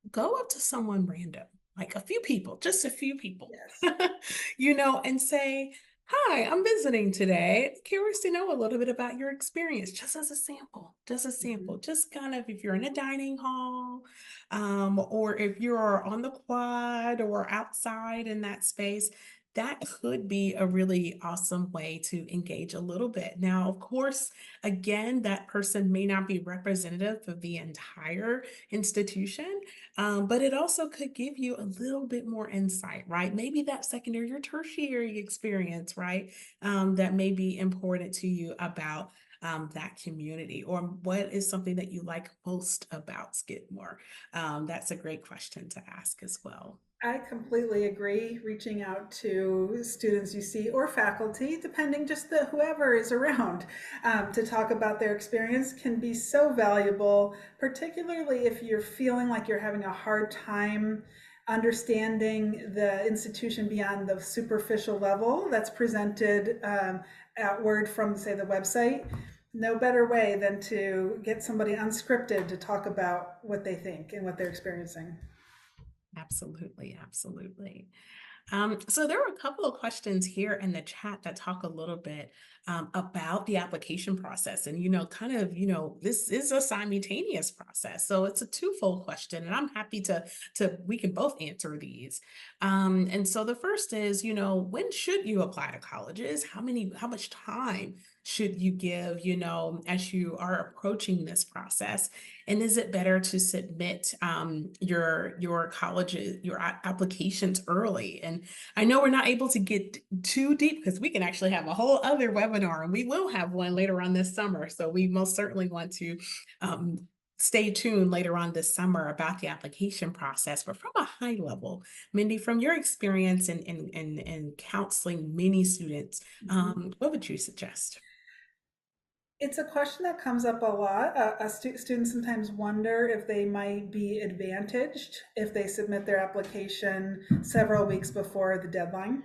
A: Go up to someone random, like a few people, just a few people,
B: Yes.
A: and say, "Hi, I'm visiting today. Curious to know a little bit about your experience," just as a sample, just a
B: Mhm.
A: sample, just kind of if you're in a dining hall, or if you're on the quad or outside in that space. That could be a really awesome way to engage a little bit. Now, of course, again, that person may not be representative of the entire institution, but it also could give you a little bit more insight, right? Maybe that secondary or tertiary experience, right? That may be important to you about that community, or what is something that you like most about Skidmore? That's a great question to ask as well.
B: I completely agree. Reaching out to students you see or faculty, depending just the whoever is around, to talk about their experience can be so valuable, particularly if you're feeling like you're having a hard time understanding the institution beyond the superficial level that's presented outward from, say, the website. No better way than to get somebody unscripted to talk about what they think and what they're experiencing.
A: Absolutely, absolutely. So there are a couple of questions here in the chat that talk a little bit about the application process. And, this is a simultaneous process. So it's a twofold question, and I'm happy we can both answer these. And so the first is, when should you apply to colleges? How much time should you give, as you are approaching this process? And is it better to submit your colleges, applications early? And I know we're not able to get too deep because we can actually have a whole other webinar, and we will have one later on this summer. So we most certainly want to um, stay tuned later on this summer about the application process. But from a high level, Mindy, from your experience in counseling many students,
B: Mhm.
A: what would you suggest?
B: It's a question that comes up a lot. Students sometimes wonder if they might be advantaged if they submit their application several weeks before the deadline.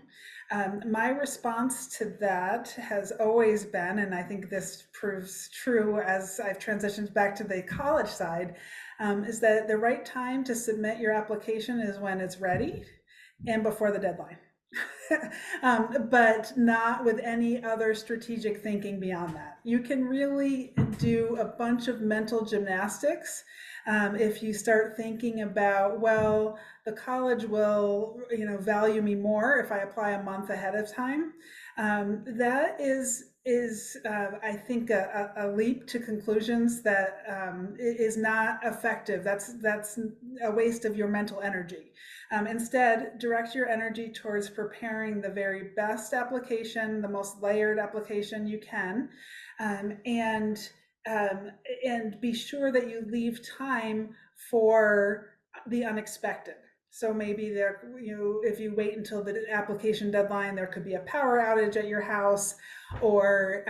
B: My response to that has always been, and I think this proves true as I've transitioned back to the college side, is that the right time to submit your application is when it's ready and before the deadline. But not with any other strategic thinking beyond that. You can really do a bunch of mental gymnastics if you start thinking about, well, the college will, value me more if I apply a month ahead of time. That is I think a leap to conclusions that is not effective. That's a waste of your mental energy. Instead, direct your energy towards preparing the very best application, the most layered application you can, um, and um, and be sure that you leave time for the unexpected. So maybe if you wait until the application deadline, there could be a power outage at your house, or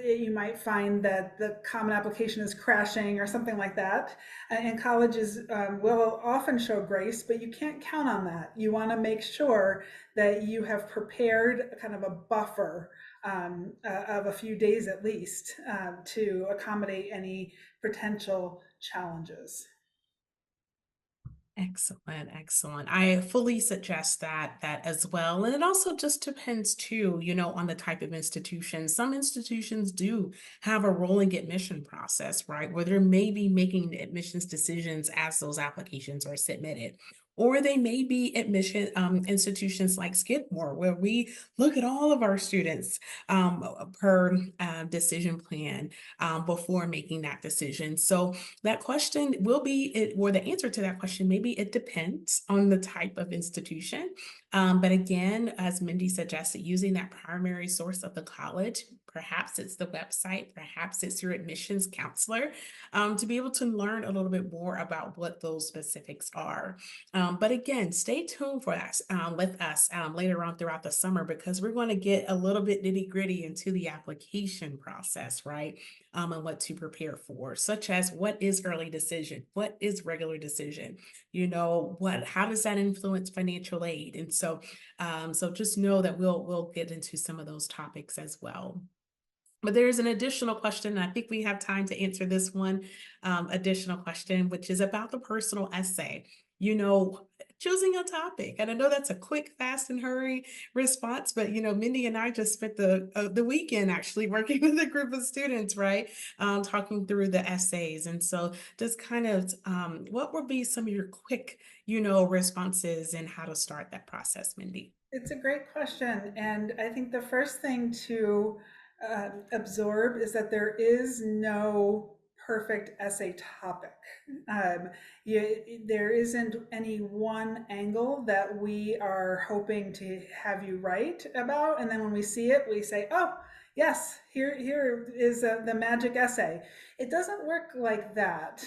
B: you might find that the common application is crashing or something like that. And colleges will often show grace, but you can't count on that. You want to make sure that you have prepared kind of a buffer of a few days at least to accommodate any potential challenges.
A: Excellent, excellent. I fully suggest that as well. And it also just depends too, on the type of institution. Some institutions do have a rolling admission process, right? Where they may be making admissions decisions as those applications are submitted. Or they may be admission institutions like Skidmore, where we look at all of our students per decision plan before making that decision. So that question will be, or the answer to that question, maybe it depends on the type of institution. But again, as Mindy suggested, using that primary source of the college, perhaps it's the website, perhaps it's your admissions counselor, to be able to learn a little bit more about what those specifics are. But again, stay tuned for us with us later on throughout the summer because we're going to get a little bit nitty gritty into the application process, right? And what to prepare for, such as what is early decision, what is regular decision, how does that influence financial aid, and so just know that we'll get into some of those topics as well. But there's an additional question, and I think we have time to answer this one additional question, which is about the personal essay. You know, choosing a topic, and I know that's a quick, fast, and hurry response. But Mindy and I just spent the weekend actually working with a group of students, right, talking through the essays, and so just kind of what would be some of your quick, responses and how to start that process, Mindy?
B: It's a great question. And I think the first thing to absorb is that there is no perfect essay topic. Um, there isn't any one angle that we are hoping to have you write about. And then when we see it, we say, oh, yes, here is the magic essay. It doesn't work like that.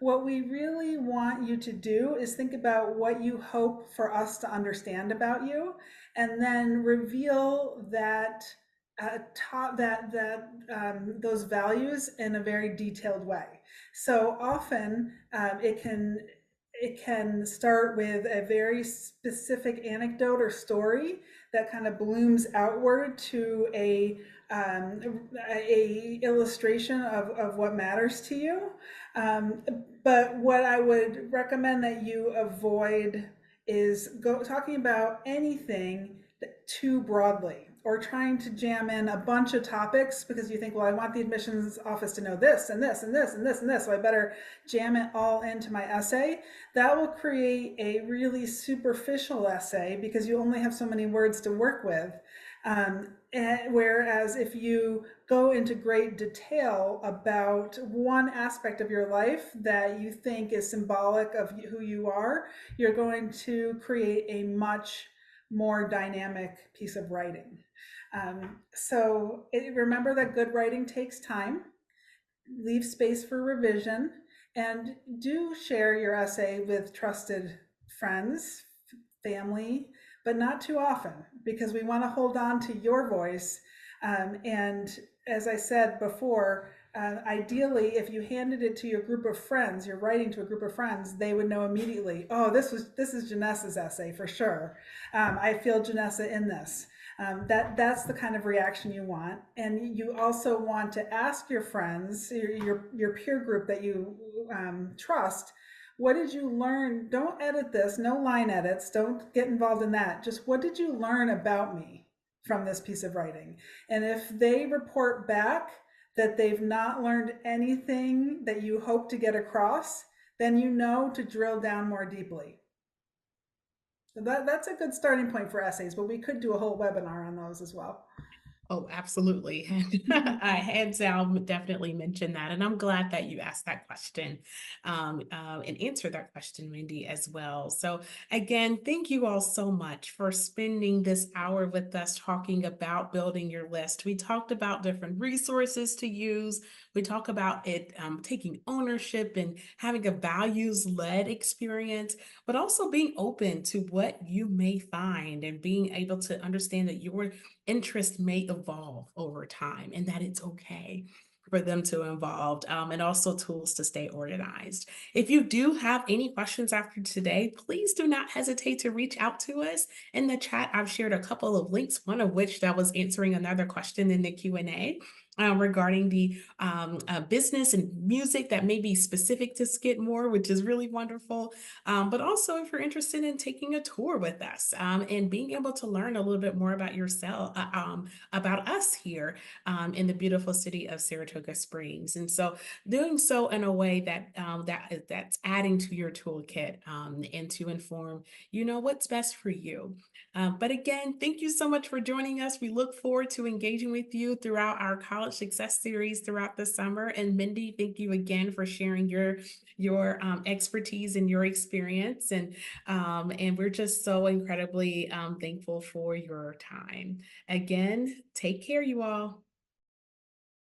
B: What we really want you to do is think about what you hope for us to understand about you, and then reveal that those values in a very detailed way. So often it can start with a very specific anecdote or story that kind of blooms outward to a illustration of what matters to you. But what I would recommend that you avoid is talking about anything too broadly or trying to jam in a bunch of topics because you think, well, I want the admissions office to know this and this and this and this and this, so I better jam it all into my essay. That will create a really superficial essay because you only have so many words to work with. Whereas if you go into great detail about one aspect of your life that you think is symbolic of who you are, you're going to create a much more dynamic piece of writing. Remember that good writing takes time. Leave space for revision, and do share your essay with trusted friends, family, but not too often because we want to hold on to your voice. And as I said before, ideally, if you handed it to your group of friends, you're writing to a group of friends, they would know immediately, oh, this is Janessa's essay for sure. I feel Janessa in this. That's the kind of reaction you want. And you also want to ask your friends, your peer group that you trust, what did you learn? Don't edit this, no line edits, don't get involved in that. Just what did you learn about me from this piece of writing? And if they report back that they've not learned anything that you hope to get across, then you know to drill down more deeply. So that's a good starting point for essays, but we could do a whole webinar on those as well.
A: Oh, absolutely. I hands down definitely mentioned that. And I'm glad that you asked that question and answered that question, Mindy, as well. So, again, thank you all so much for spending this hour with us talking about building your list. We talked about different resources to use. We talk about it taking ownership and having a values led experience, but also being open to what you may find and being able to understand that your interests may evolve over time and that it's okay for them to evolve, and also tools to stay organized. If you do have any questions after today, please do not hesitate to reach out to us. In the chat, I've shared a couple of links, one of which that was answering another question in the Q&A. regarding the business and music that may be specific to Skidmore, which is really wonderful. But also, if you're interested in taking a tour with us and being able to learn a little bit more about yourself, about us here in the beautiful city of Saratoga Springs, and so doing so in a way that's adding to your toolkit and to inform, what's best for you. But again, thank you so much for joining us. We look forward to engaging with you throughout our college success series throughout the summer. And Mindy, thank you again for sharing your expertise and your experience. And we're just so incredibly thankful for your time. Again, take care, you all.